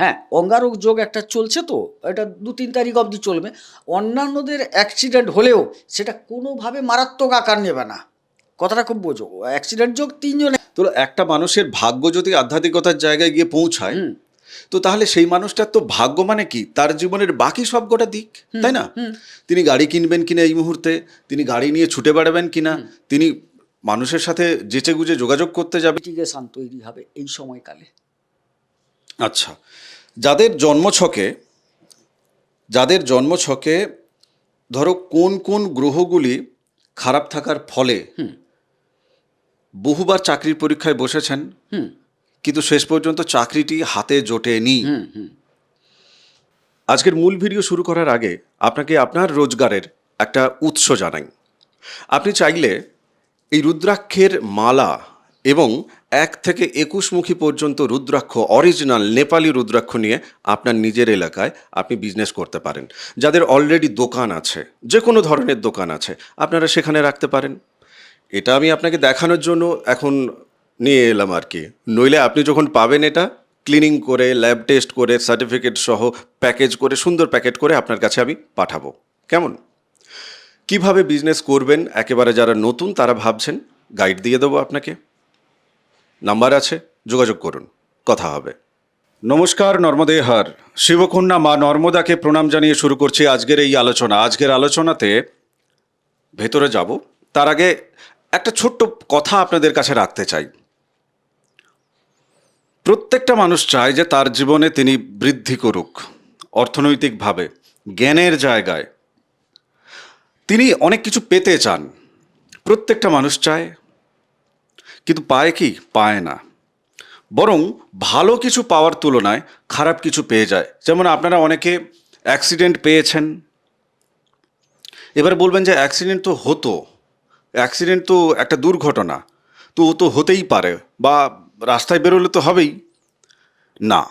হ্যাঁ, অঙ্গারক যোগ একটা চলছে তো, এটা ২-৩ তারিখ অবধি চলবে। অন্যান্যদের অ্যাক্সিডেন্ট হলেও সেটা কোনোভাবে মারাত্মক আকার নেবে না। কথাটা খুব বোঝো। অ্যাক্সিডেন্ট যোগ ৩ জনে। তো একটা মানুষের ভাগ্য যদি আধ্যাত্মিকতার জায়গায় গিয়ে পৌঁছায়, হুম, তো তাহলে সেই মানুষটার তো ভাগ্য মানে কি, তার জীবনের বাকি সবকটা দিক, তাই না? তিনি গাড়ি কিনবেন কিনা এই মুহূর্তে, তিনি গাড়ি নিয়ে ছুটে বেড়াবেন কিনা, তিনি মানুষের সাথে যেচে গুজে যোগাযোগ করতে যাবে। লিটিগেশন তৈরি হবে এই সময়কালে। আচ্ছা, যাদের জন্মছকে ধরো কোন কোন গ্রহগুলি খারাপ থাকার ফলে বহুবার চাকরির পরীক্ষায় বসেছেন, হুম, কিন্তু শেষ পর্যন্ত চাকরিটি হাতে জোটেনি। হুম, হুম। আজকের মূল ভিডিও শুরু করার আগে আপনাকে আপনার রোজগারের একটা উৎস জানাই। আপনি চাইলে এই রুদ্রাক্ষের মালা এবং 1 থেকে 21 মুখী পর্যন্ত রুদ্রাক্ষ, অরিজিনাল নেপালি রুদ্রাক্ষ নিয়ে আপনার নিজের এলাকায় আপনি বিজনেস করতে পারেন। যাদের অলরেডি দোকান আছে, যে কোনো ধরনের দোকান আছে, আপনারা সেখানে রাখতে পারেন। এটা আমি আপনাকে দেখানোর জন্য এখন নিয়ে এলাম আর কি। নইলে আপনি যখন পাবেন এটা ক্লিনিং করে, ল্যাব টেস্ট করে, সার্টিফিকেট সহ প্যাকেজ করে, সুন্দর প্যাকেট করে আপনার কাছে আমি পাঠাবো। কেমন? কিভাবে বিজনেস করবেন, একেবারে যারা নতুন তারা ভাবছেন, গাইড দিয়ে দেবো আপনাকে। নাম্বার আছে, যোগাযোগ করুন, কথা হবে। নমস্কার, নর্মদে হর। শিবকন্যা মা নর্মদাকে প্রণাম জানিয়ে শুরু করছি আজকের এই আলোচনা। আজকের আলোচনাতে ভেতরে যাব, তার আগে একটা ছোট্ট কথা আপনাদের কাছে রাখতে চাই। প্রত্যেকটা মানুষ চায় যে তার জীবনে তিনি বৃদ্ধি করুক, অর্থনৈতিকভাবে, জ্ঞানের জায়গায় তিনি অনেক কিছু পেতে চান। প্রত্যেকটা মানুষ চায়, কিন্তু পায় কি? পায় না। বরং ভালো কিছু পাওয়ার তুলনায় খারাপ কিছু পেয়ে যায়। যেমন আপনারা অনেকে অ্যাক্সিডেন্ট পেয়েছেন। এবার বলবেন যে অ্যাক্সিডেন্ট তো হতো, অ্যাক্সিডেন্ট তো একটা দুর্ঘটনা, তো ও তো হতেই পারে, বা রাস্তায় বেরোলে তো হবেই। না,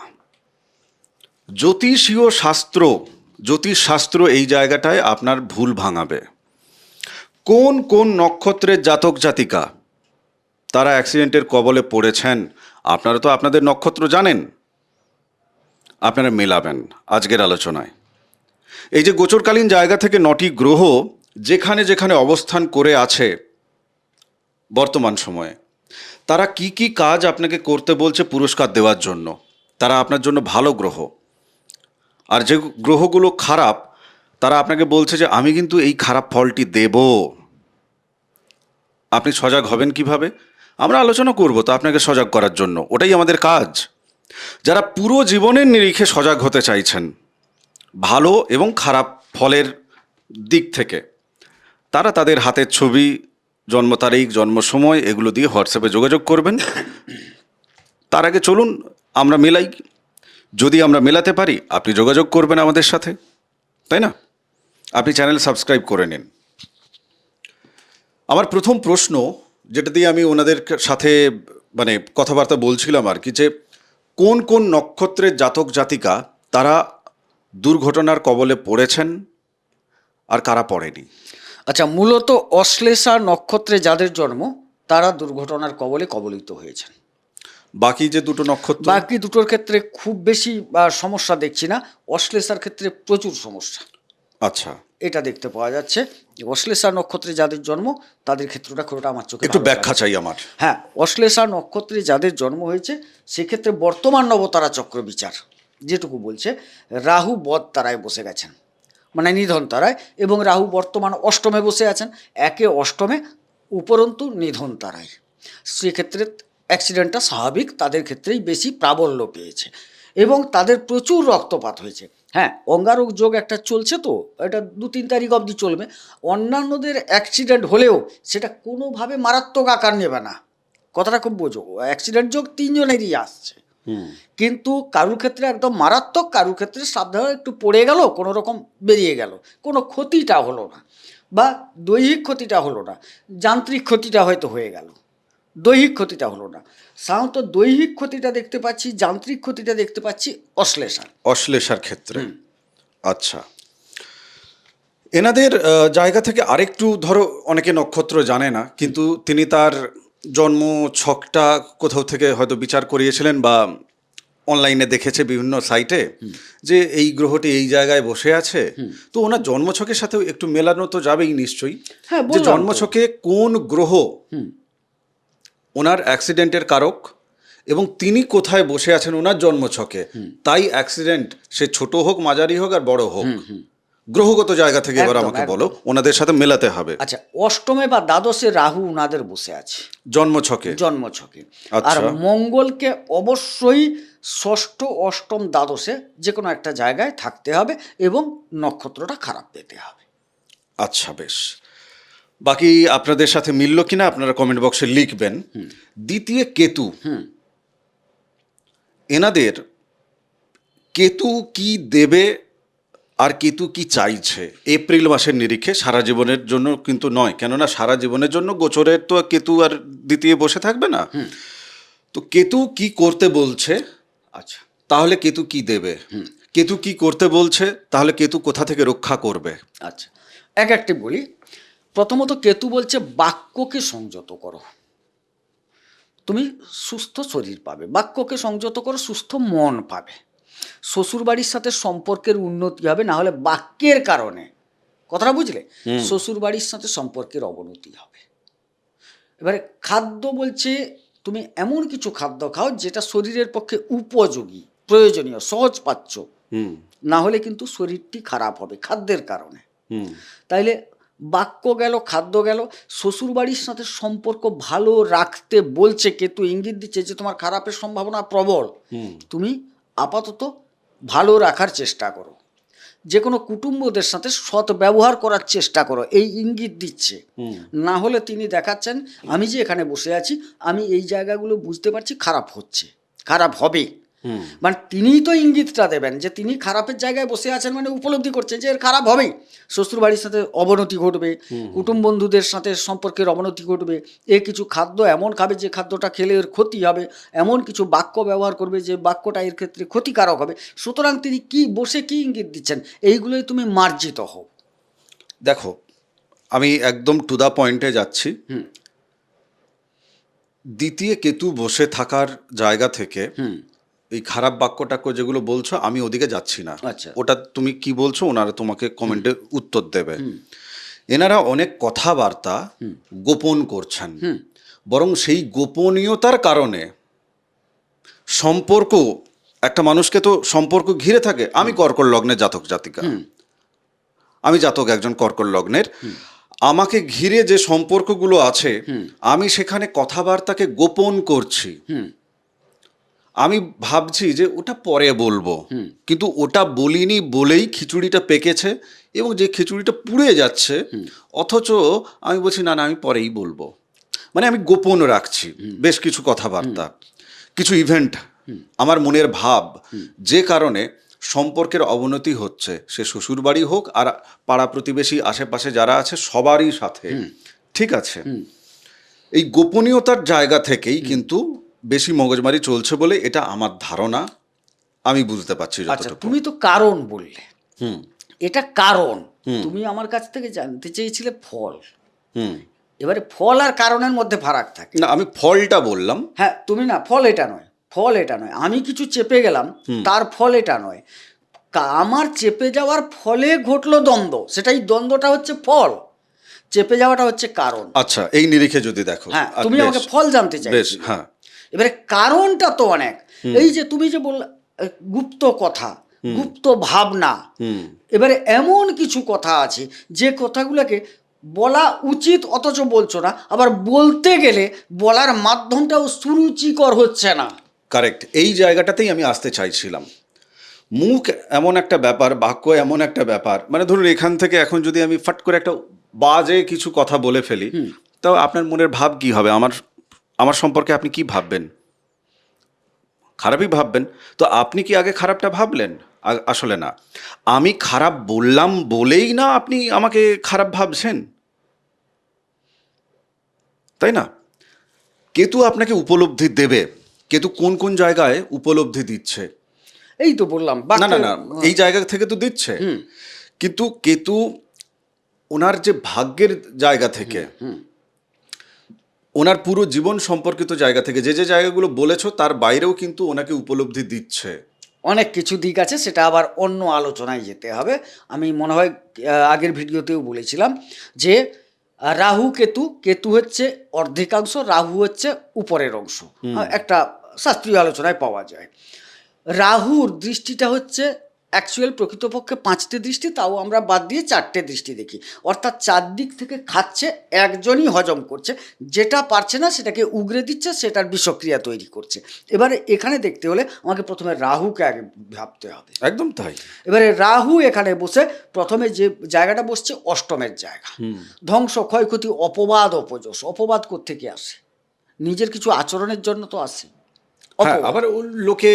জ্যোতিষশাস্ত্র এই জায়গাটায় আপনার ভুল ভাঙাবে। কোন কোন নক্ষত্রের জাতক জাতিকা তারা অ্যাক্সিডেন্টের কবলে পড়েছেন, আপনারা তো আপনাদের নক্ষত্র জানেন, আপনারা মেলাবেন আজকের আলোচনায়। এই যে গোচরকালীন জায়গা থেকে 9টি গ্রহ যেখানে যেখানে অবস্থান করে আছে বর্তমান সময়ে, তারা কি কি কাজ আপনাকে করতে বলছে পুরস্কার দেওয়ার জন্য। তারা আপনার জন্য ভালো গ্রহ। আর যে গ্রহগুলো খারাপ, তারা আপনাকে বলছে যে আমি কিন্তু এই খারাপ ফলটি দেব। আপনি সজাগ হবেন কিভাবে? আমরা আলোচনা করব তো আপনাকে সজাগ করার জন্য, ওটাই আমাদের কাজ। যারা পুরো জীবনের নিরিখে সজাগ হতে চাইছেন ভালো এবং খারাপ ফলের দিক থেকে, তারা তাদের হাতের ছবি, জন্ম তারিখ, জন্ম সময় এগুলো দিয়ে হোয়াটসঅ্যাপে যোগাযোগ করবেন। তার আগে চলুন আমরা মেলাই। যদি আমরা মেলাতে পারি, আপনি যোগাযোগ করবেন আমাদের সাথে, তাই না? আপনি চ্যানেল সাবস্ক্রাইব করে নিন। আমার প্রথম প্রশ্ন, যেটা দিয়ে আমি ওনাদের সাথে মানে কথাবার্তা বলছিলাম আর কি, যে কোন কোন নক্ষত্রের জাতক জাতিকা তারা দুর্ঘটনার কবলে পড়েছেন আর কারা পড়েনি। আচ্ছা, মূলত অশ্লেষা নক্ষত্রে যাদের জন্ম তারা দুর্ঘটনার কবলিত হয়েছেন। বাকি যে দুটো নক্ষত্র, বাকি দুটোর ক্ষেত্রে খুব বেশি সমস্যা দেখছি না। অশ্লেষার ক্ষেত্রে প্রচুর সমস্যা আচ্ছা, এটা দেখতে পাওয়া যাচ্ছে। যে অশ্লেষা নক্ষত্রে যাদের জন্ম তাদের ক্ষেত্রটা খুবটা আমার চোখে একটু ভালো ব্যাখ্যা লাগছে। চাই আমার। হ্যাঁ, অশ্লেষা নক্ষত্রে যাদের জন্ম হয়েছে সেক্ষেত্রে বর্তমান নবতারা চক্র বিচার যেটুকু বলছে, রাহু বদ তারায় বসে গেছেন, মানে নিধন তারায়, এবং রাহু বর্তমান অষ্টমে বসে আছেন, একে অষ্টমে, উপরন্তু নিধন তারায়। সেক্ষেত্রে অ্যাক্সিডেন্টটা স্বাভাবিক, তাদের ক্ষেত্রেই বেশি প্রাবল্য পেয়েছে এবং তাদের প্রচুর রক্তপাত হয়েছে। হ্যাঁ, অঙ্গারক যোগ একটা চলছে তো, এটা 2-3 তারিখ অবধি চলবে। অন্যান্যদের অ্যাক্সিডেন্ট হলেও সেটা কোনোভাবে মারাত্মক আকার নেবে না। কথাটা খুব বোঝো। অ্যাক্সিডেন্ট যোগ 3 জনেরই আসছে, কিন্তু কারুর ক্ষেত্রে একদম মারাত্মক, কারুর ক্ষেত্রে সাবধানে একটু পড়ে গেল, কোনো রকম বেরিয়ে গেল, কোনো ক্ষতিটা হলো না, বা দৈহিক ক্ষতিটা হলো না, যান্ত্রিক ক্ষতিটা হয়তো হয়ে গেল, দৈহিক ক্ষতিটা হলো না। সাধারণত দৈহিক ক্ষতিটা দেখতে পাচ্ছি, যান্ত্রিক ক্ষতিটা দেখতে পাচ্ছি অশ্লেষার ক্ষেত্রে। আচ্ছা, এনাদের জায়গা থেকে আরেকটু ধরো, অনেকে নক্ষত্র জানে না, কিন্তু তিনি তার জন্ম ছকটা কোথাও থেকে হয়তো বিচার করিয়েছিলেন বা অনলাইনে দেখেছে বিভিন্ন সাইটে যে এই গ্রহটি এই জায়গায় বসে আছে, তো ওনার জন্মছকের সাথেও একটু মেলানো তো যাবেই নিশ্চয়ই। হ্যাঁ, যে বললাম তো। জন্মছকে কোন গ্রহ ওনার অ্যাক্সিডেন্টের কারক এবং তিনি কোথায় বসে আছেন ওনার জন্মছকে, তাই অ্যাক্সিডেন্ট সে ছোট হোক, মাঝারি হোক আর বড় হোক, গ্রহগত জায়গা থেকে এবার একদম, আমাকে একদম। বলো, ওনাদের সাথে মেলাতে হবে। আচ্ছা, অষ্টমে বা দ্বাদশে রাহু উনাদের বসে আছে জন্মছকে। জন্মছকে। আচ্ছা। আর মঙ্গলকে অবশ্যই ষষ্ঠ, অষ্টম, দ্বাদশে যে কোনো একটা জায়গায় থাকতে হবে এবং নক্ষত্রটা খারাপ পেতে হবে। আচ্ছা, বেশ। বাকি আপনাদের সাথে মিলল কিনা আপনারা কমেন্ট বক্সে লিখবেন। দ্বিতীয় কেতু, এনাদের কেতু কি দেবে আর কেতু কি চাইছে এপ্রিল মাসের নিরিখে, সারা জীবনের জন্য কিন্তু নয়, কেননা সারা জীবনের জন্য গোচরের তো কেতু আর দ্বিতীয় বসে থাকবে না। তো কেতু কি করতে বলছে, আচ্ছা, তাহলে কেতু কি দেবে, কেতু কি করতে বলছে, তাহলে কেতু কোথা থেকে রক্ষা করবে। আচ্ছা, এক একটি বলি। প্রথমত কেতু বলছে বাক্যকে সংযত করো, তুমি সুস্থ শরীর পাবে। বাক্যকে সংযত করো, সুস্থ মন পাবে। শ্বশুরবাড়ির সাথে সম্পর্কের উন্নতি হবে, না হলে বাক্যের কারণে, কথাটা বুঝলে, শ্বশুরবাড়ির সাথে সম্পর্কের অবনতি হবে। এবারে খাদ্য বলছে তুমি এমন কিছু খাদ্য খাও যেটা শরীরের পক্ষে উপযোগী, প্রয়োজনীয়, সহজ পাচ্ছ, না হলে কিন্তু শরীরটি খারাপ হবে খাদ্যের কারণে। তাইলে বাক্য গেল, খাদ্য গেল। শ্বশুরবাড়ির সাথে সম্পর্ক ভালো রাখতে বলছে কেতু, ইঙ্গিত দিচ্ছে যে তোমার খারাপের সম্ভাবনা প্রবল, তুমি আপাতত ভালো রাখার চেষ্টা করো। যে কোনো কুটুম্বদের সাথে সৎ ব্যবহার করার চেষ্টা করো, এই ইঙ্গিত দিচ্ছে। না হলে তিনি দেখাচ্ছেন আমি যে এখানে বসে আছি, আমি এই জায়গাগুলো বুঝতে পারছি খারাপ হচ্ছে, খারাপ হবে। মানে তিনিই তো ইঙ্গিতটা দেবেন যে তিনি খারাপের জায়গায় বসে আছেন, মানে উপলব্ধি করছেন যে এর খারাপ হবেই। শ্বশুরবাড়ির সাথে অবনতি ঘটবে, কুটুম্ব বন্ধুদের সাথে সম্পর্কের অবনতি ঘটবে, এ কিছু খাদ্য এমন খাবে যে খাদ্যটা খেলে এর ক্ষতি হবে, এমন কিছু বাক্য ব্যবহার করবে যে বাক্যটা এর ক্ষেত্রে ক্ষতিকারক হবে। সুতরাং তিনি কি বসে কি ইঙ্গিত দিচ্ছেন, এইগুলোই তুমি মার্জিত হও। দেখো, আমি একদম টু দা পয়েন্টে যাচ্ছি। দ্বিতীয় কেতু বসে থাকার জায়গা থেকে এই খারাপ বাক্যটাক্য যেগুলো বলছো আমি ওদিকে যাচ্ছি না। আচ্ছা। ওটা তুমি কি বলছো ওনারা তোমাকে কমেন্টে উত্তর দেবে। এনারা অনেক কথাবার্তা গোপন করছেন, বরং সেই গোপনীয়তার কারণে সম্পর্ক, একটা মানুষকে তো সম্পর্ক ঘিরে থাকে। আমি কর্কট লগ্নের জাতক জাতিকা, আমি জাতক একজন কর্কট লগ্নের। আমাকে ঘিরে যে সম্পর্কগুলো আছে আমি সেখানে কথাবার্তাকে গোপন করছি। আমি ভাবছি যে ওটা পরে বলবো, কিন্তু ওটা বলিনি বলেই খিচুড়িটা পেকেছে এবং যে খিচুড়িটা পুড়ে যাচ্ছে, অথচ আমি বলছি না না আমি পরেই বলবো। মানে আমি গোপন রাখছি বেশ কিছু কথাবার্তা, কিছু ইভেন্ট, আমার মনের ভাব, যে কারণে সম্পর্কের অবনতি হচ্ছে, সে শ্বশুরবাড়ি হোক আর পাড়া প্রতিবেশী আশেপাশে যারা আছে সবারই সাথে। ঠিক আছে, এই গোপনীয়তার জায়গা থেকেই কিন্তু বেশি মগজমারি চলছে বলে এটা আমার ধারণা, আমি বুঝতে পারছি আচ্ছা, যতটুকু। তুমি তো কারণ বললে, এটা কারণ। তুমি আমার কাছ থেকে জানতে চেয়েছিলে ফল। এবারে ফল আর কারণের মধ্যে ফারাক থাকে। না, আমি ফলটা বললাম। হ্যাঁ, তুমি না, ফল এটা নয়, ফল এটা নয়। আমি কিছু চেপে গেলাম, তার ফল এটা নয়। আমার চেপে যাওয়ার ফলে ঘটলো দ্বন্দ্ব, সেটাই দ্বন্দ্বটা হচ্ছে ফল, চেপে যাওয়াটা হচ্ছে কারণ। আচ্ছা, এই নিরিখে যদি দেখো। হ্যাঁ, তুমি বেশ, আমাকে ফল জানতে চাইছো। বেশ, হ্যাঁ। এবারে কারণটা তো অনেক। এই যে তুমি যে বললে গুপ্ত কথা, গুপ্ত ভাবনা, এবারে এমন কিছু কথা আছে যে কথাগুলোকে বলা উচিত অথচ বলছো না, আবার বলতে গেলে বলার মাধ্যমটাও সুরুচিকর হচ্ছে না। কারেক্ট, এই জায়গাটাতেই আমি আসতে চাইছিলাম। মুখ এমন একটা ব্যাপার, বাক্য এমন একটা ব্যাপার, মানে ধরুন এখান থেকে এখন যদি আমি ফট করে একটা বাজে কিছু কথা বলে ফেলি, তাও আপনার মনের ভাব কি হবে? আমার সম্পর্কে আপনি কি ভাববেন? খারাপই ভাববেন। তো আপনি কি আগে খারাপটা ভাবলেন? আসলে না, আমি খারাপ বললাম বলেই না আপনি আমাকে খারাপ ভাবছেন, তাই না? কেতু আপনাকে উপলব্ধি দেবে। কেতু কোন কোন জায়গায় উপলব্ধি দিচ্ছে? এই তো বললাম, না না না, এই জায়গা থেকে তো দিচ্ছে, কিন্তু কেতু ওনার যে ভাগ্যের জায়গা থেকে ওনার পুরো জীবন সম্পর্কিত জায়গা থেকে যে যে জায়গাগুলো বলেছো তার বাইরেও কিন্তু ওনাকে উপলব্ধি দিচ্ছে। অনেক কিছু দিক আছে, সেটা আবার অন্য আলোচনায় যেতে হবে। আমি মনে হয় আগের ভিডিওতেও বলেছিলাম যে রাহু কেতু, কেতু হচ্ছে অর্ধেকাংশ, রাহু হচ্ছে উপরের অংশ, একটা শাস্ত্রীয় আলোচনায় পাওয়া যায়। রাহুর দৃষ্টিটা হচ্ছে অ্যাকচুয়াল প্রকৃতপক্ষে 5টে দৃষ্টি, তাও আমরা বাদ দিয়ে 4টে দৃষ্টি দেখি, অর্থাৎ 4 দিক থেকে খাচ্ছে, একজনই হজম করছে, যেটা পারছে না সেটাকে উগরে দিচ্ছে, সেটার বিষক্রিয়া তৈরি করছে। এবারে এখানে দেখতে হলে আমাকে প্রথমে রাহুকে আগে ভাবতে হবে। একদম তাই। এবারে রাহু এখানে বসে প্রথমে যে জায়গাটা বসছে অষ্টমের জায়গা, ধ্বংস, ক্ষয়ক্ষতি, অপবাদ, অপযশ। অপবাদ কোত্থেকে আসে? নিজের কিছু আচরণের জন্য তো আসে। হ্যাঁ, আবার লোকে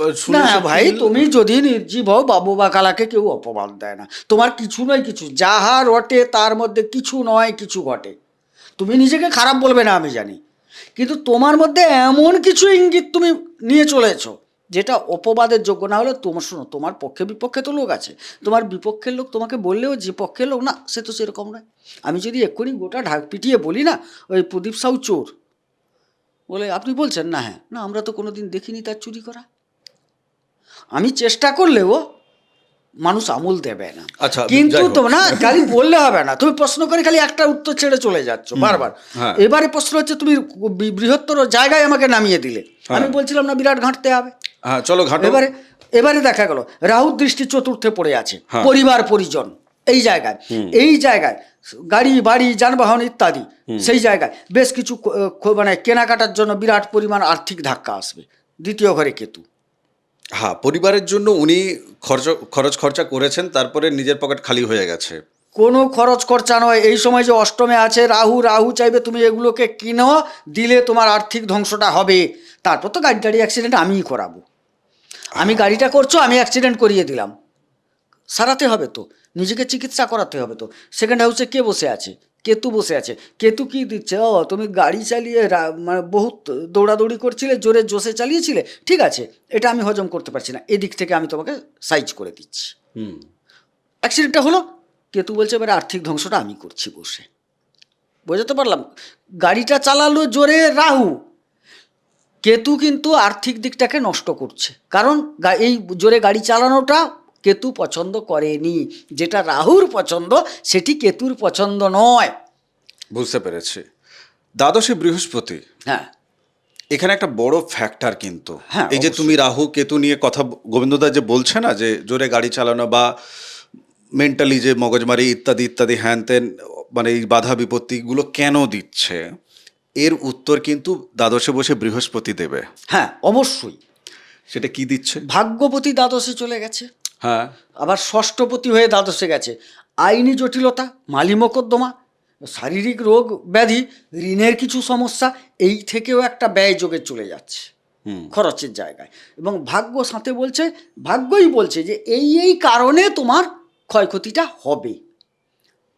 না শুনেছে ভাই, তুমি যদি নির্জীব হও, বাবু বা কালাকে কেউ অপবাদ দেয় না। তোমার কিছু নয় কিছু, যাহা রটে তার মধ্যে কিছু নয় কিছু ঘটে। তুমি নিজেকে খারাপ বলবে না আমি জানি, কিন্তু তোমার মধ্যে এমন কিছু ইঙ্গিত তুমি নিয়ে চলেছো যেটা অপবাদের যোগ্য। না হলে তোমার, শোনো, তোমার পক্ষে বিপক্ষে তো লোক আছে, তোমার বিপক্ষের লোক তোমাকে বললেও যে পক্ষের লোক না, সে তো সেরকম নয়। আমি যদি এক্ষুনি গোটা ঢাক পিটিয়ে বলি না ওই প্রদীপ সাউ চোর, বলে আপনি বলছেন না, হ্যাঁ না, আমরা তো কোনোদিন দেখিনি তার চুরি করা। আমি চেষ্টা করলেও মানুষ আমল দেবে না। আচ্ছা, কিন্তু যাই হোক। তো না, খালি বললে হবে না, তুমি প্রশ্ন করে খালি একটা উত্তর ছেড়ে চলে যাচ্ছ বারবার। হ্যাঁ। এবারে প্রশ্ন হচ্ছে তুমি বৃহত্তর জায়গায় আমাকে নামিয়ে দিলে। আমি বলছিলাম না বিরাট ঘাঁটতে হবে। হ্যাঁ, চলো ঘাটো। এবারে দেখা গেল রাহুর দৃষ্টি চতুর্থে পড়ে আছে, হ্যাঁ। পরিবার পরিজন, এই জায়গায় গাড়ি বাড়ি যানবাহন ইত্যাদি, সেই জায়গায় বেশ কিছু মানে কেনাকাটার জন্য বিরাট পরিমাণ আর্থিক ধাক্কা আসবে। দ্বিতীয় ঘরে কেতু। হ্যাঁ, পরিবারের জন্য উনি খরচ খরচা করেছেন, তারপরে নিজের পকেট খালি হয়ে গেছে। কোনো খরচ খরচা নয়। এই সময় যে অষ্টমে আছে রাহু চাইবে তুমি এগুলোকে কিনো, দিলে তোমার আর্থিক ধ্বংসটা হবে। তারপর তো গাড়ি অ্যাক্সিডেন্ট আমিই করাবো। আমি গাড়িটা করছো, আমি অ্যাক্সিডেন্ট করিয়ে দিলাম, সারাতে হবে তো, নিজেকে চিকিৎসা করাতে হবে তো। সেকেন্ড হাউসে কে বসে আছে? কেতু বসে আছে। কেতু কি দিচ্ছে? ও, তুমি গাড়ি চালিয়ে মানে বহুত দৌড়াদৌড়ি করছিলে, জোরে জোশে চালিয়েছিলে, ঠিক আছে, এটা আমি হজম করতে পারছি না, এদিক থেকে আমি তোমাকে সাইজ করে দিচ্ছি। অ্যাক্সিডেন্টটা হলো, কেতু বলছে এবারে আর্থিক ধ্বংসটা আমি করছি বসে। বোঝাতে পারলাম? গাড়িটা চালালো জোরে রাহু, কেতু কিন্তু আর্থিক দিকটাকে নষ্ট করছে, কারণ এই জোরে গাড়ি চালানোটা কেতু পছন্দ করেনি। যেটা রাহুর পছন্দ সেটি কেতুর পছন্দ নয়। বুঝতে পেরেছি। দ্বাদশে বৃহস্পতি, হ্যাঁ, এখানে একটা বড় ফ্যাক্টর কিন্তু। হ্যাঁ, এই যে তুমি রাহু কেতু নিয়ে কথা গোবিন্দদা যে বলছে না, যে জোরে গাড়ি চালানো বা মেন্টালি যে মগজমারি ইত্যাদি ইত্যাদি হ্যান ত্যান, মানে এই বাধা বিপত্তিগুলো কেন দিচ্ছে, এর উত্তর কিন্তু দ্বাদশে বসে বৃহস্পতি দেবে। হ্যাঁ, অবশ্যই। সেটা কি দিচ্ছে? ভাগ্যপতি দ্বাদশে চলে গেছে, হ্যাঁ, আবার ষষ্ঠপতি হয়ে দ্বাদশে গেছে। আইনি জটিলতা, মালি মোকদ্দমা, শারীরিক রোগ ব্যাধি, ঋণের কিছু সমস্যা, এই থেকেও একটা ব্যয় যোগে চলে যাচ্ছে খরচের জায়গায়। এবং ভাগ্য সাথে বলছে, ভাগ্যই বলছে যে এই কারণে তোমার ক্ষয়ক্ষতিটা হবে।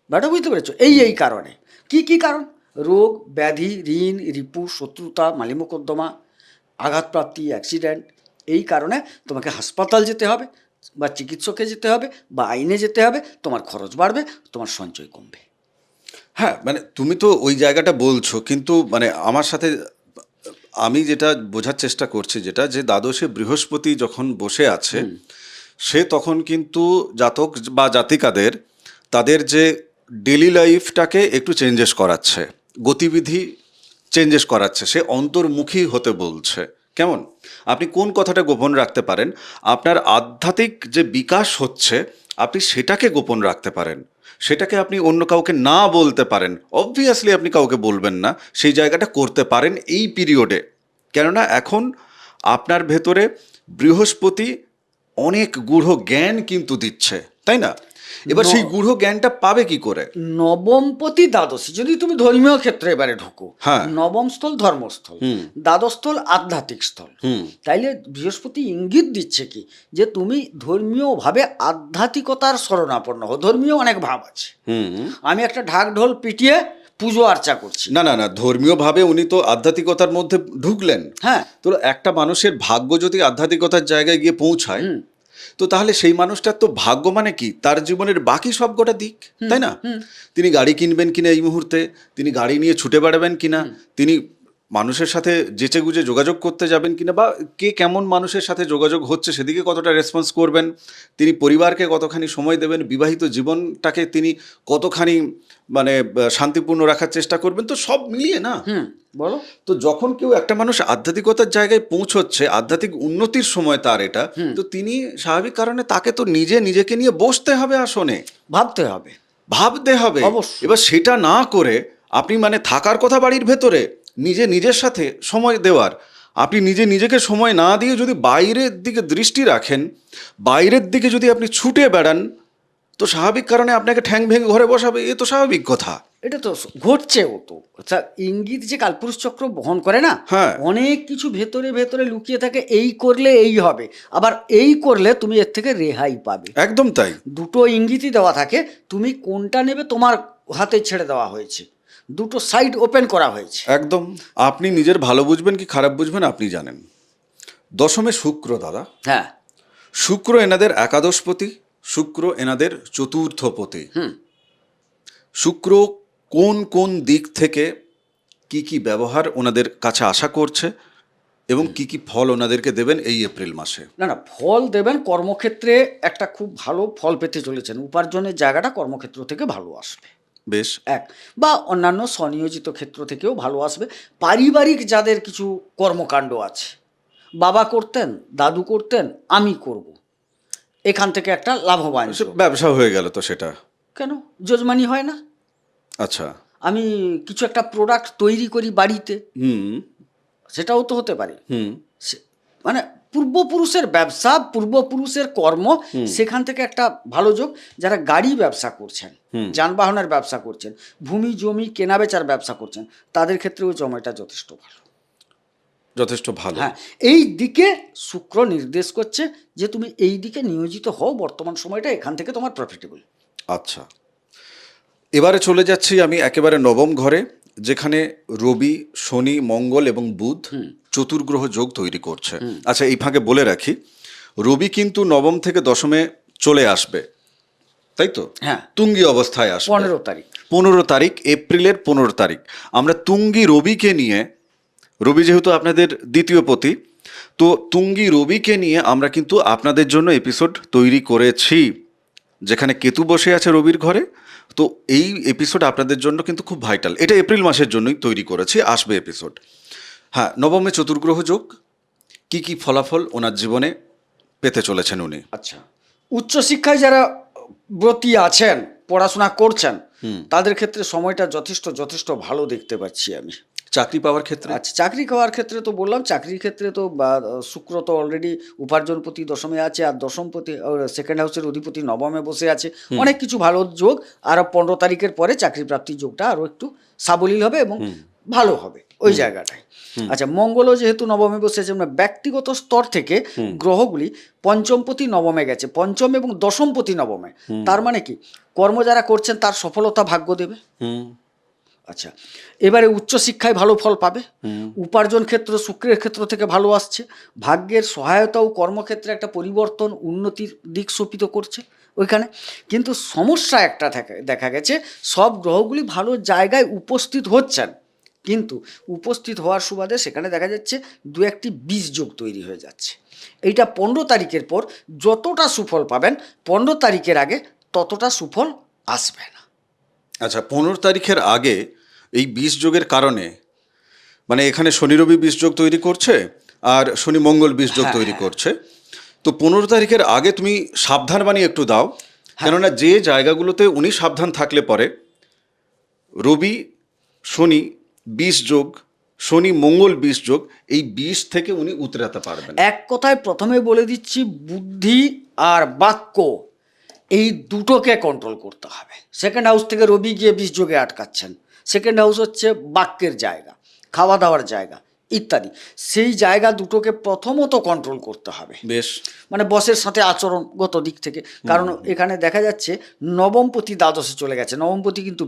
ব্যাটা বুঝতে পেরেছো? এই কারণে। কি কারণ? রোগ ব্যাধি, ঋণ, রিপু, শত্রুতা, মালি মোকদ্দমা, আঘাতপ্রাপ্তি, অ্যাক্সিডেন্ট, এই কারণে তোমাকে হাসপাতাল যেতে হবে, বা চিকিৎসকে যেতে হবে, বা আইনে যেতে হবে। তোমার খরচ বাড়বে, তোমার সঞ্চয় কমবে। হ্যাঁ, মানে তুমি তো ওই জায়গাটা বলছো, কিন্তু মানে আমার সাথে আমি যেটা বোঝার চেষ্টা করছি, যেটা যে দ্বাদশে বৃহস্পতি যখন বসে আছে, সে তখন কিন্তু জাতক বা জাতিকাদের তাদের যে ডেলি লাইফটাকে একটু চেঞ্জেস করাচ্ছে, গতিবিধি চেঞ্জেস করাচ্ছে, সে অন্তর্মুখী হতে বলছে। কেমন? আপনি কোন কথাটা গোপন রাখতে পারেন? আপনার আধ্যাত্মিক যে বিকাশ হচ্ছে, আপনি সেটাকে গোপন রাখতে পারেন, সেটাকে আপনি অন্য কাউকে না বলতে পারেন। অবভিয়াসলি আপনি কাউকে বলবেন না, সেই জায়গাটা করতে পারেন এই পিরিয়ডে। কেননা এখন আপনার ভেতরে বৃহস্পতি অনেক গূঢ় জ্ঞান কিন্তু দিচ্ছে, তাই না? এবার সেই গূঢ় জ্ঞানটা পাবে কি করে? নবমপতি দ্বাদশী, যদি তুমি ধর্মীয় ক্ষেত্রে এবারে ঢুকো, হ্যাঁ। নবম স্থল ধর্মস্থল, দ্বাদশ স্থল আধ্যাত্মিক স্থল। তাইলে বৃহস্পতি ইঙ্গিত দিচ্ছে কি, যে তুমি ধর্মীয়ভাবে আধ্যাত্মিকতার শরণাপন্ন হো। ধর্মীয় অনেক ভাব আছে। আমি একটা ঢাক ঢোল পিটিয়ে পুজো আর্চা করছি না, ধর্মীয়ভাবে উনি তো আধ্যাত্মিকতার মধ্যে ঢুকলেন। হ্যাঁ, তো একটা মানুষের ভাগ্য যদি আধ্যাত্মিকতার জায়গায় গিয়ে পৌঁছায়, তো তাহলে সেই মানুষটার তো ভাগ্য মানে কি, তার জীবনের বাকি সব গোটা দিক, তাই না? তিনি গাড়ি কিনবেন কিনা এই মুহূর্তে, তিনি গাড়ি নিয়ে ছুটে বেড়াবেন কিনা, তিনি মানুষের সাথে যেচে গুজে যোগাযোগ করতে যাবেন কিনা, বা কে কেমন মানুষের সাথে যোগাযোগ হচ্ছে সেদিকে কতটা রেসপন্স করবেন, তিনি পরিবারকে কতখানি সময় দেবেন, বিবাহিত জীবনটাকে তিনি কতখানি মানে শান্তিপূর্ণ রাখার চেষ্টা করবেন, তো সব মিলিয়ে না। বলো। তো যখন কেউ একটা মানুষ আধ্যাত্মিকতার জায়গায় পৌঁছচ্ছে, আধ্যাত্মিক উন্নতির সময় তার এটা, তো তিনি স্বাভাবিক কারণে তাকে তো নিজেকে নিয়ে বসতে হবে আসনে, ভাবতে হবে। অবশ্যই। এবার সেটা না করে আপনি মানে থাকার কথা বাড়ির ভেতরে, নিজের সাথে সময় দেওয়ার, আপনি নিজেকে সময় না দিয়ে যদি বাইরের দিকে দৃষ্টি রাখেন, বাইরের দিকে যদি আপনি ছুটে বেড়ান, তো স্বাভাবিক কারণে আপনাকে ঠ্যাং ভেঙে ঘরে বসাবে, এ তো স্বাভাবিক কথা। এটা তো ঘটছেও তো। আচ্ছা, ইঙ্গিত যে কালপুরুষ চক্র বহন করে না, হ্যাঁ। অনেক কিছু ভেতরে ভেতরে লুকিয়ে থাকে। এই করলে এই হবে, আবার এই করলে তুমি এর থেকে রেহাই পাবে। একদম তাই। দুটো ইঙ্গিতই দেওয়া থাকে, তুমি কোনটা নেবে তোমার হাতে ছেড়ে দেওয়া হয়েছে, দুটো সাইড ওপেন করা হয়েছে। একদম, আপনি নিজের ভালো বুঝবেন কি খারাপ বুঝবেন আপনি জানেন। দশমে শুক্র দাদা, হ্যাঁ। শুক্র এনাদের একাদশপতি, শুক্র এনাদের চতুর্থপতি। শুক্র কোন কোন দিক থেকে কি কি ব্যবহার ওনাদের কাছে আশা করছে এবং কি কি ফল ওনাদেরকে দেবেন এই এপ্রিল মাসে। না, ফল দেবেন। কর্মক্ষেত্রে একটা খুব ভালো ফল পেতে চলেছেন। উপার্জনের জায়গাটা কর্মক্ষেত্র থেকে ভালো আসবে, বেশ। বা অন্যান্য স্বনিয়োজিত ক্ষেত্র থেকেও ভালো আসবে। পারিবারিক যাদের কিছু কর্মকাণ্ড আছে, বাবা করতেন, দাদু করতেন, আমি করব, এখান থেকে একটা লাভবান যোগ। ব্যবসা হয়ে গেল তো সেটা। কেন যজমানি হয় না? আচ্ছা। আমি কিছু একটা প্রোডাক্ট তৈরি করি বাড়িতে, সেটাও তো হতে পারে। মানে পূর্বপুরুষের ব্যবসা, পূর্বপুরুষের কর্ম, সেখান থেকে একটা ভালো যোগ। যারা গাড়ি ব্যবসা করছেন, যানবাহনের ব্যবসা করছেন, ভূমি জমি কেনাবেচার ব্যবসা করছেন, তাদের ক্ষেত্রেও সময়টা যথেষ্ট ভালো। হ্যাঁ, এই দিকে শুক্র নির্দেশ করছে যে তুমি এই দিকে নিয়োজিত হও, বর্তমান সময়টা এখান থেকে তোমার প্রফিটেবল। আচ্ছা, এবারে চলে যাচ্ছি আমি একেবারে নবম ঘরে, যেখানে রবি, শনি, মঙ্গল এবং বুধ চতুর্গ্রহ যোগ তৈরি করছে। আচ্ছা, এই ফাঁকে বলে রাখি, রবি কিন্তু নবম থেকে দশমে চলে আসবে, তাই তো? হ্যাঁ, তুঙ্গি অবস্থায় আসবে 15 তারিখ, এপ্রিলের 15 তারিখ। আমরা তুঙ্গি রবিকে নিয়ে, রবি যেহেতু আপনাদের দ্বিতীয় পতি, তো তুঙ্গি রবিকে নিয়ে আমরা কিন্তু আপনাদের জন্য এপিসোড তৈরি করেছি, যেখানে কেতু বসে আছে রবির ঘরে। তো এই এপিসোড আপনাদের জন্য কিন্তু খুব ভাইটাল। এটা এপ্রিল মাসের জন্যই তৈরি করেছি, আসবে এপিসোড। হ্যাঁ, নবমে চতুর্গ্রহ যোগ, কি কি ফলাফল ওনার জীবনে পেতে চলেছেন উনি। আচ্ছা, উচ্চশিক্ষায় যারা ব্রতী আছেন, পড়াশোনা করছেন, তাদের ক্ষেত্রে সময়টা যথেষ্ট ভালো দেখতে পাচ্ছি আমি। চাকরি পাওয়ার ক্ষেত্রে? আচ্ছা, চাকরি পাওয়ার ক্ষেত্রে তো বললাম, চাকরির ক্ষেত্রে তো শুক্র তো অলরেডি উপার্জনপতি দশমে আছে, আর দশমপতি সেকেন্ড হাউসের অধিপতি নবমে বসে আছে। অনেক কিছু ভালো যোগ। আর 15 তারিখের পরে চাকরি প্রাপ্তির যোগটা আরও একটু সাবলীল হবে এবং ভালো হবে ওই জায়গাটায়। আচ্ছা, মঙ্গলও যেহেতু নবমে বসে আছে, মানে ব্যক্তিগত স্তর থেকে গ্রহগুলি পঞ্চমপতি নবমে গেছে, পঞ্চম এবং দশমপতি নবমে। তার মানে কি, কর্ম যারা করছেন তার সফলতা ভাগ্য দেবে। আচ্ছা, এবারে উচ্চশিক্ষায় ভালো ফল পাবে। উপার্জন ক্ষেত্র শুক্রের ক্ষেত্র থেকে ভালো আসছে। ভাগ্যের সহায়তা ও কর্মক্ষেত্রে একটা পরিবর্তন, উন্নতির দিক শোপিত করছে ওইখানে। কিন্তু সমস্যা একটা দেখা গেছে, সব গ্রহগুলি ভালো জায়গায় উপস্থিত হচ্ছেন, কিন্তু উপস্থিত হওয়ার সুবাদে সেখানে দেখা যাচ্ছে দু একটি বীজ যোগ তৈরি হয়ে যাচ্ছে। এইটা 15 তারিখের পর যতটা সুফল পাবেন, 15 তারিখের আগে ততটা সুফল আসবে না। আচ্ছা, 15 তারিখের আগে এই 20 যোগের কারণে, মানে এখানে শনি রবি 20 যোগ তৈরি করছে আর শনি মঙ্গল 20 যোগ তৈরি করছে, তো 15 তারিখের আগে তুমি সাবধান বাণী একটু দাও। কেননা যে জায়গাগুলোতে উনি সাবধান থাকলে পরে রবি শনি 20 যোগ, শনি মঙ্গল 20 যোগ, এই 20 থেকে উনি উতরাতে পারবেন। এক কথায় প্রথমে বলে দিচ্ছি, বুদ্ধি আর বাক্য এই দুটোকে কন্ট্রোল করতে হবে। সেকেন্ড হাউস থেকে রবি গিয়ে 20 যোগে আটকাচ্ছেন। সেকেন্ড হাউস হচ্ছে বাক্যের জায়গা, খাওয়া দাওয়ার জায়গা ইত্যাদি। সেই জায়গা দুটোকে প্রথমত কন্ট্রোল করতে হবে। বেশ, মানে বসের সাথে আচরণগত দিক থেকে। কারণ এখানে দেখা যাচ্ছে নবমপতি দ্বাদশে চলে গেছে। নবমপতি কিন্তু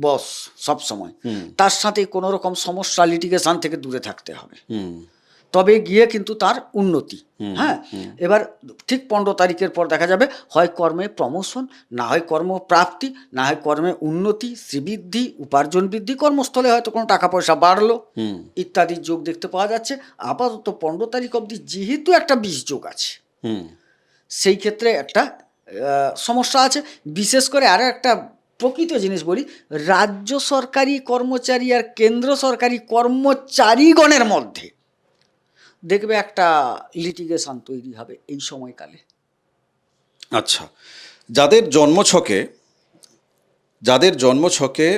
বস সব সময়, তার সাথে কোনো রকম সমস্যা, লিটিগেশন থেকে দূরে থাকতে হবে। তবে গিয়ে কিন্তু তার উন্নতি। হ্যাঁ, এবার ঠিক 15 তারিখের পর দেখা যাবে হয় কর্মে প্রমোশন, না হয় কর্মপ্রাপ্তি, না হয় কর্মে উন্নতি, শ্রীবৃদ্ধি, উপার্জন বৃদ্ধি, কর্মস্থলে হয়তো কোনো টাকা পয়সা বাড়লো ইত্যাদি যোগ দেখতে পাওয়া যাচ্ছে। আপাতত 15 তারিখ অবধি যেহেতু একটা বিষ যোগ আছে, সেই ক্ষেত্রে একটা সমস্যা আছে। বিশেষ করে আরও একটা প্রকৃত জিনিস বলি, রাজ্য সরকারি কর্মচারী আর কেন্দ্র সরকারি কর্মচারীগণের মধ্যে দেখবে একটা লিটিগেশন তৈরি হবে এই সময়কালে। আচ্ছা, যাদের জন্মছকে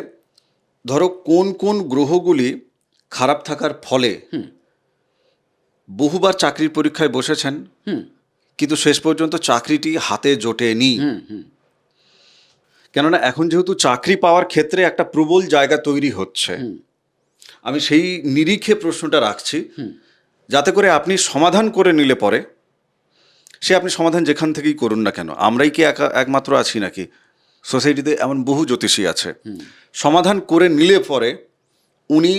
ধরো কোন কোন গ্রহগুলি খারাপ থাকার ফলে বহুবার চাকরির পরীক্ষায় বসেছেন কিন্তু শেষ পর্যন্ত চাকরিটি হাতে জোটেনি, কেননা এখন যেহেতু চাকরি পাওয়ার ক্ষেত্রে একটা প্রবল জায়গা তৈরি হচ্ছে, আমি সেই নিরিখে প্রশ্নটা রাখছি, যাতে করে আপনি সমাধান করে নিলে পরে সে আপনি সমাধান যেখান থেকেই করুন না কেন, আমরাই কি একমাত্র আছি নাকি, সোসাইটিতে এমন বহু জ্যোতিষী আছে, সমাধান করে নিলে পরে উনি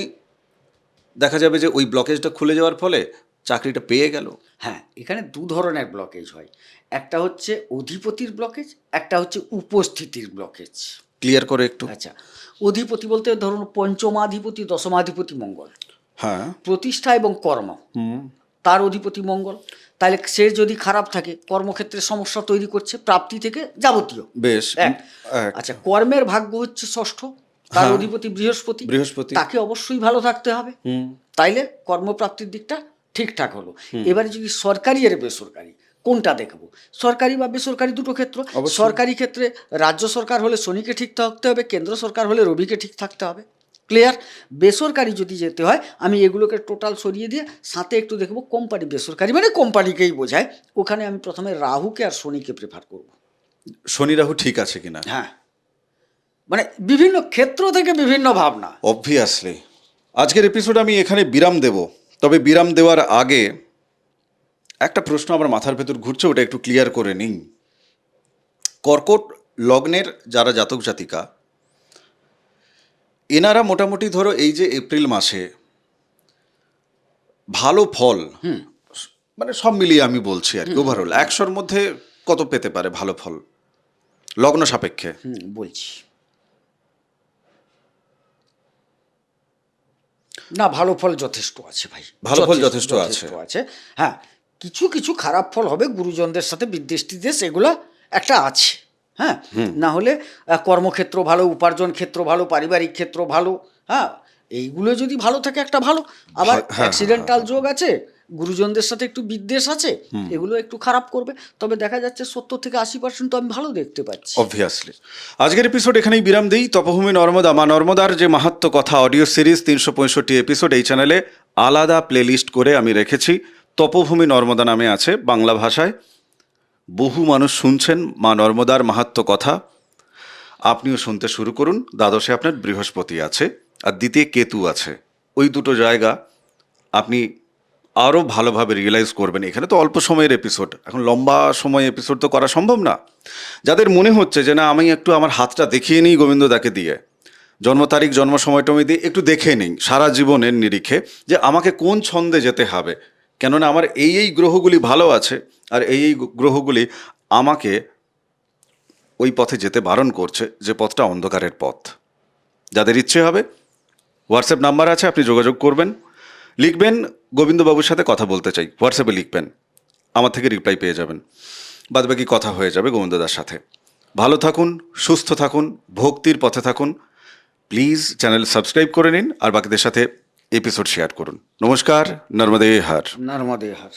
দেখা যাবে যে ওই ব্লকেজটা খুলে যাওয়ার ফলে চাকরিটা পেয়ে গেল। হ্যাঁ, এখানে দু ধরনের ব্লকেজ হয়, একটা হচ্ছে অধিপতির ব্লকেজ, একটা হচ্ছে উপস্থিতির ব্লকেজ। ক্লিয়ার করে একটু। আচ্ছা, অধিপতি বলতে ধরুন পঞ্চমাধিপতি, দশমাধিপতি মঙ্গল, হ্যাঁ, প্রতিষ্ঠা এবং কর্ম, তার অধিপতি মঙ্গল। তাহলে সে যদি খারাপ থাকে কর্মক্ষেত্রে সমস্যা তৈরি করছে, প্রাপ্তি থেকে যাবতীয়। বেশ। আচ্ছা, কর্মের ভাগ্য হচ্ছে ষষ্ঠ, তার অধিপতি বৃহস্পতি, তাকে অবশ্যই ভালো থাকতে হবে, তাইলে কর্মপ্রাপ্তির দিকটা ঠিকঠাক হলো। এবারে যদি সরকারি আর বেসরকারি কোনটা দেখবো, সরকারি বা বেসরকারি দুটো ক্ষেত্র। সরকারি ক্ষেত্রে রাজ্য সরকার হলে শনিকে ঠিক থাকতে হবে, কেন্দ্র সরকার হলে রবিকে ঠিক থাকতে হবে। ক্লিয়ার? বেসরকারি যদি যেতে হয়, আমি এগুলোকে টোটাল সরিয়ে দিয়ে সাথে একটু দেখবো কোম্পানি। বেসরকারি মানে কোম্পানিকেই বোঝায়, ওখানে আমি প্রথমে রাহুকে আর শনিকে প্রেফার করব। শনি রাহু ঠিক আছে কিনা, হ্যাঁ, মানে বিভিন্ন ক্ষেত্র থেকে বিভিন্ন ভাবনা। অবভিয়াসলি। আজকের এপিসোড আমি এখানে বিরাম দেব, তবে বিরাম দেওয়ার আগে একটা প্রশ্ন আমার মাথার ভেতর ঘুরছে, ওটা একটু ক্লিয়ার করে নিই। কর্কট লগ্নের যারা জাতক জাতিকা, এনারা মোটামুটি ধরো এই যে এপ্রিল মাসে ভালো ফল, মানে সব মিলিয়ে আমি বলছি আর কি, ওভারঅল 100-র মধ্যে কত পেতে পারে ভালো ফল লগ্ন সাপেক্ষে? বলছি না, ভালো ফল যথেষ্ট আছে ভাই, ভালো ফল যথেষ্ট আছে। হ্যাঁ, কিছু কিছু খারাপ ফল হবে, গুরুজনদের সাথে বিদ্বেষ টিদ্বেষ এগুলো একটা আছে। হ্যাঁ, না হলে কর্মক্ষেত্র ভালো, উপার্জন ক্ষেত্র ভালো, পারিবারিক ক্ষেত্র ভালো। হ্যাঁ, এইগুলো যদি ভালো থাকে একটা ভালো। আবার অ্যাক্সিডেন্টাল যোগ আছে, গুরুজনদের সাথে একটু বিদ্বেষ আছে, এগুলো একটু খারাপ করবে। তবে দেখা যাচ্ছে 70 থেকে 80% তো আমি ভালো দেখতে পাচ্ছি। অবভিয়াসলি। আজকের এপিসোড এখানেই বিরাম দিই। তপভূমি নর্মদা, মা নর্মদার যে মাহাত্ম্য কথা অডিও সিরিজ 365 এপিসোড এই চ্যানেলে আলাদা প্লেলিস্ট করে আমি রেখেছি। তপভূমি নর্মদা নামে আছে বাংলা ভাষায়। বহু মানুষ শুনছেন মা নর্মদার মাহাত্ম্য কথা, আপনিও শুনতে শুরু করুন। দ্বাদশে আপনার বৃহস্পতি আছে আর দ্বিতীয় কেতু আছে, ওই দুটো জায়গা আপনি আরও ভালোভাবে রিয়েলাইজ করবেন। এখানে তো অল্প সময়ের এপিসোড, এখন লম্বা সময় এপিসোড তো করা সম্ভব না। যাদের মনে হচ্ছে যে না আমি একটু আমার হাতটা দেখিয়ে নিই গোবিন্দদাকে দিয়ে, জন্ম তারিখ জন্ম সময়টমি দিয়ে একটু দেখে নিই সারা জীবনের নিরিখে যে আমাকে কোন ছন্দে যেতে হবে, কেননা আমার এই গ্রহগুলি ভালো আছে আর এই গ্রহগুলি আমাকে ওই পথে যেতে বারণ করছে, যে পথটা অন্ধকারের পথ। যাদের ইচ্ছে হবে হোয়াটসঅ্যাপ নাম্বার আছে, আপনি যোগাযোগ করবেন, লিখবেন গোবিন্দবাবুর সাথে কথা বলতে চাই, হোয়াটসঅ্যাপে লিখবেন, আমার থেকে রিপ্লাই পেয়ে যাবেন। বাদবাকি কথা হয়ে যাবে গোবিন্দদার সাথে। ভালো থাকুন, সুস্থ থাকুন, ভক্তির পথে থাকুন। প্লিজ চ্যানেল সাবস্ক্রাইব করে নিন আর বাকিদের সাথে এপিসোড শেয়ার করুন। নমস্কার, নর্মদে হর। নর্মদে হর।